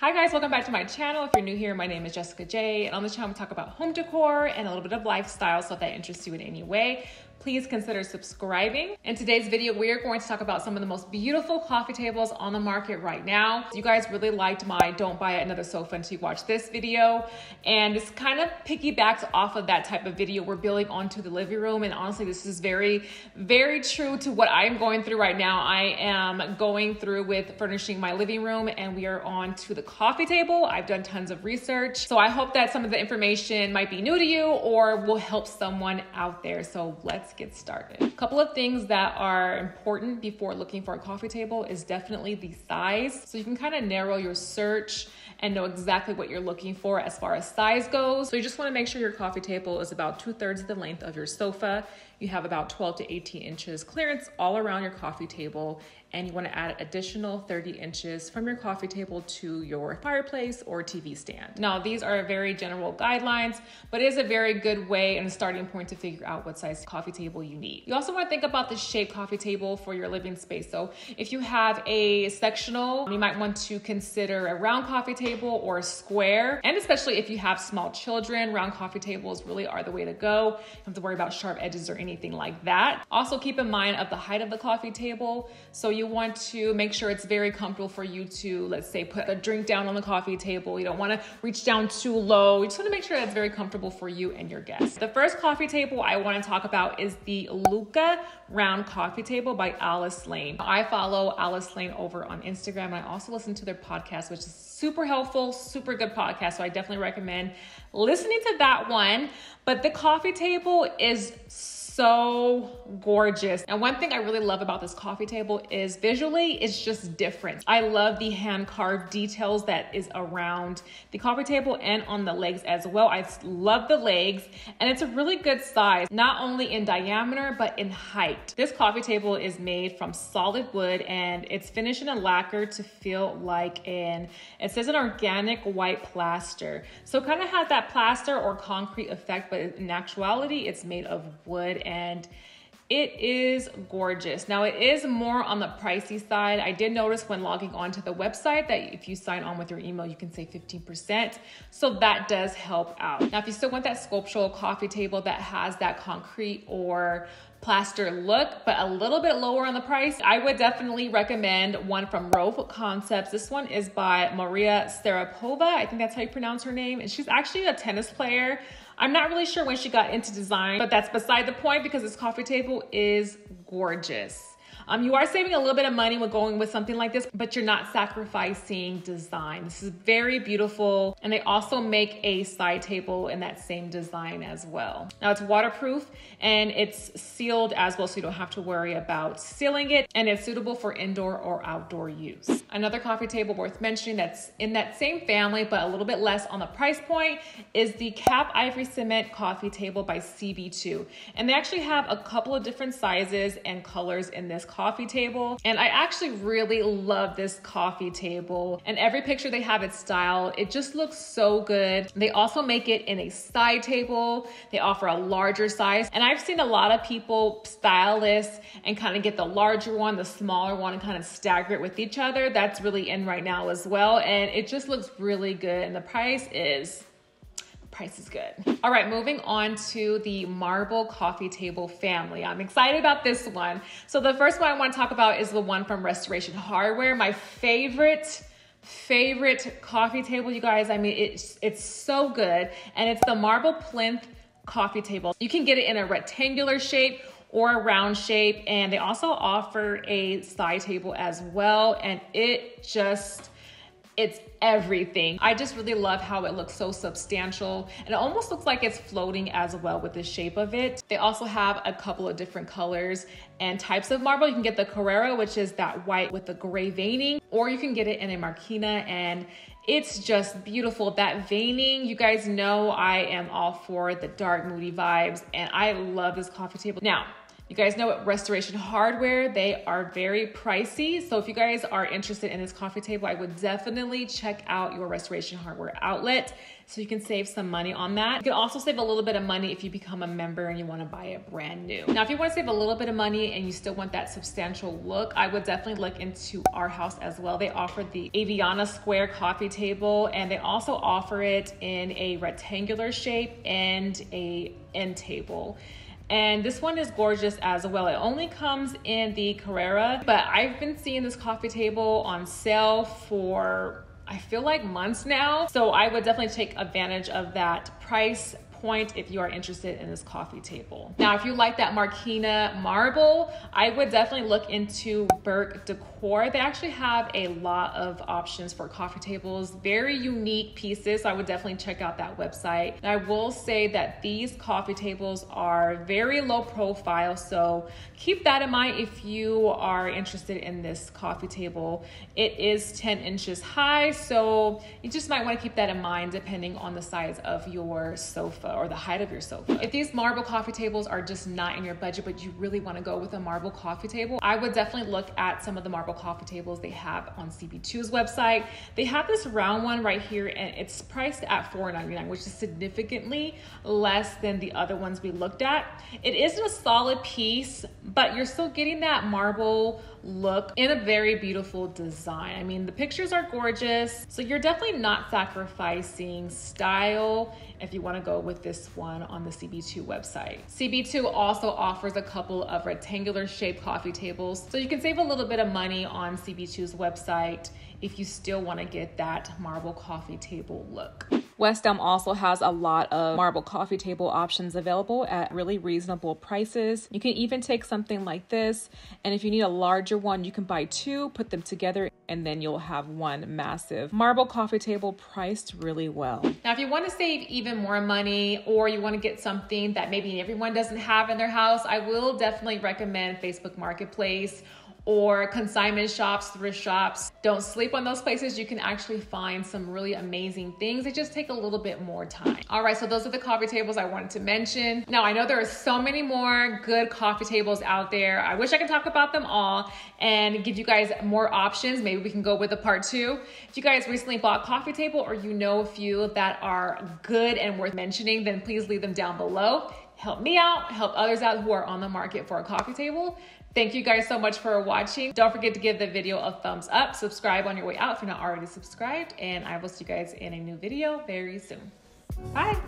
Hi guys, welcome back to my channel. If you're new here, my name is Jessica J, and on this channel we talk about home decor and a little bit of lifestyle, so if that interests you in any way, please consider subscribing. In today's video, we are going to talk about some of the most beautiful coffee tables on the market right now. You guys really liked my Don't Buy Another Sofa Until You Watch This video, and this kind of piggybacks off of that type of video we're building onto the living room. And honestly, this is very, very true to what I'm going through right now. I am going through with furnishing my living room, and we are on to the coffee table. I've done tons of research, so I hope that some of the information might be new to you or will help someone out there. So let's get started. A couple of things that are important before looking for a coffee table is definitely the size. So you can kind of narrow your search and know exactly what you're looking for as far as size goes. So you just want to make sure your coffee table is about 2/3 of the length of your sofa. You have about 12 to 18 inches clearance all around your coffee table, and you want to add additional 30 inches from your coffee table to your fireplace or TV stand. Now, these are very general guidelines, but it is a very good way and a starting point to figure out what size coffee table you need. You also want to think about the shape coffee table for your living space. So if you have a sectional, you might want to consider a round coffee table or a square. And especially if you have small children, round coffee tables really are the way to go. You don't have to worry about sharp edges or anything like that. Also keep in mind of the height of the coffee table. So you want to make sure it's very comfortable for you to, let's say, put a drink down on the coffee table. You don't want to reach down too low. You just want to make sure that's very comfortable for you and your guests. The first coffee table I want to talk about is the LUCCA round coffee table by Alice Lane. I follow Alice Lane over on Instagram, and I also listen to their podcast, which is super helpful, super good podcast. So I definitely recommend listening to that one. But the coffee table is so gorgeous. And one thing I really love about this coffee table is visually, it's just different. I love the hand carved details that is around the coffee table and on the legs as well. I love the legs, and it's a really good size, not only in diameter, but in height. This coffee table is made from solid wood, and it's finished in a lacquer to feel like it says an organic white plaster. So it kind of has that plaster or concrete effect, but in actuality, it's made of wood, and it is gorgeous. Now, it is more on the pricey side. I did notice when logging on to the website that if you sign on with your email, you can save 15%. So that does help out. Now, if you still want that sculptural coffee table that has that concrete or plaster look, but a little bit lower on the price, I would definitely recommend one from Rove Concepts. This one is by Maria Sarapova. I think that's how you pronounce her name. And she's actually a tennis player. I'm not really sure when she got into design, but that's beside the point because this coffee table is gorgeous. You are saving a little bit of money when going with something like this, but you're not sacrificing design. This is very beautiful. And they also make a side table in that same design as well. Now, it's waterproof and it's sealed as well, so you don't have to worry about sealing it, and it's suitable for indoor or outdoor use. Another coffee table worth mentioning that's in that same family, but a little bit less on the price point, is the Cap Ivory Cement coffee table by CB2. And they actually have a couple of different sizes and colors in this coffee table, and I actually really love this coffee table, and every picture they have its style, it just looks so good. They also make it in a side table. They offer a larger size, and I've seen a lot of people style this and kind of get the larger one, the smaller one, and kind of stagger it with each other. That's really in right now as well, and it just looks really good, and the price is good. All right, moving on to the marble coffee table family. I'm excited about this one. So the first one I want to talk about is the one from Restoration Hardware. My favorite coffee table, you guys. I mean, it's so good, and it's the marble Plinth coffee table. You can get it in a rectangular shape or a round shape, and they also offer a side table as well, and it's everything. I just really love how it looks so substantial, and it almost looks like it's floating as well with the shape of it. They also have a couple of different colors and types of marble. You can get the Carrera, which is that white with the gray veining, or you can get it in a Marquina, and it's just beautiful. That veining, you guys know I am all for the dark, moody vibes, and I love this coffee table. Now, you You guys know at Restoration Hardware, they are very pricey. So if you guys are interested in this coffee table, I would definitely check out your Restoration Hardware outlet so you can save some money on that. You can also save a little bit of money if you become a member and you want to buy it brand new. Now, if you want to save a little bit of money and you still want that substantial look, I would definitely look into Arhus as well. They offer the Aviana square coffee table, and they also offer it in a rectangular shape and a end table. And this one is gorgeous as well. It only comes in the Carrera, but I've been seeing this coffee table on sale for, I feel like, months now. So I would definitely take advantage of that price point if you are interested in this coffee table. Now, if you like that Marquina marble, I would definitely look into Burke Decor. They actually have a lot of options for coffee tables, very unique pieces. So I would definitely check out that website. And I will say that these coffee tables are very low profile. So keep that in mind if you are interested in this coffee table. It is 10 inches high. So you just might want to keep that in mind depending on the size of your sofa or the height of your sofa. If these marble coffee tables are just not in your budget, but you really want to go with a marble coffee table, I would definitely look at some of the marble coffee tables they have on CB2's website. They have this round one right here, and it's priced at $4.99, which is significantly less than the other ones we looked at. It isn't a solid piece, but you're still getting that marble look in a very beautiful design. I mean, the pictures are gorgeous, so you're definitely not sacrificing style if you want to go with this one on the CB2 website. CB2 also offers a couple of rectangular shaped coffee tables, so you can save a little bit of money on CB2's website if you still want to get that marble coffee table look. West Elm also has a lot of marble coffee table options available at really reasonable prices. You can even take something like this, and if you need a larger one, you can buy two, put them together, and then you'll have one massive marble coffee table priced really well. Now, if you want to save even more money, or you want to get something that maybe everyone doesn't have in their house, I will definitely recommend Facebook Marketplace or consignment shops, thrift shops. Don't sleep on those places. You can actually find some really amazing things. They just take a little bit more time. All right, so those are the coffee tables I wanted to mention. Now, I know there are so many more good coffee tables out there. I wish I could talk about them all and give you guys more options. Maybe we can go with a part 2. If you guys recently bought a coffee table, or you know a few that are good and worth mentioning, then please leave them down below. Help me out, help others out who are on the market for a coffee table. Thank you guys so much for watching. Don't forget to give the video a thumbs up, subscribe on your way out if you're not already subscribed, and I will see you guys in a new video very soon. Bye.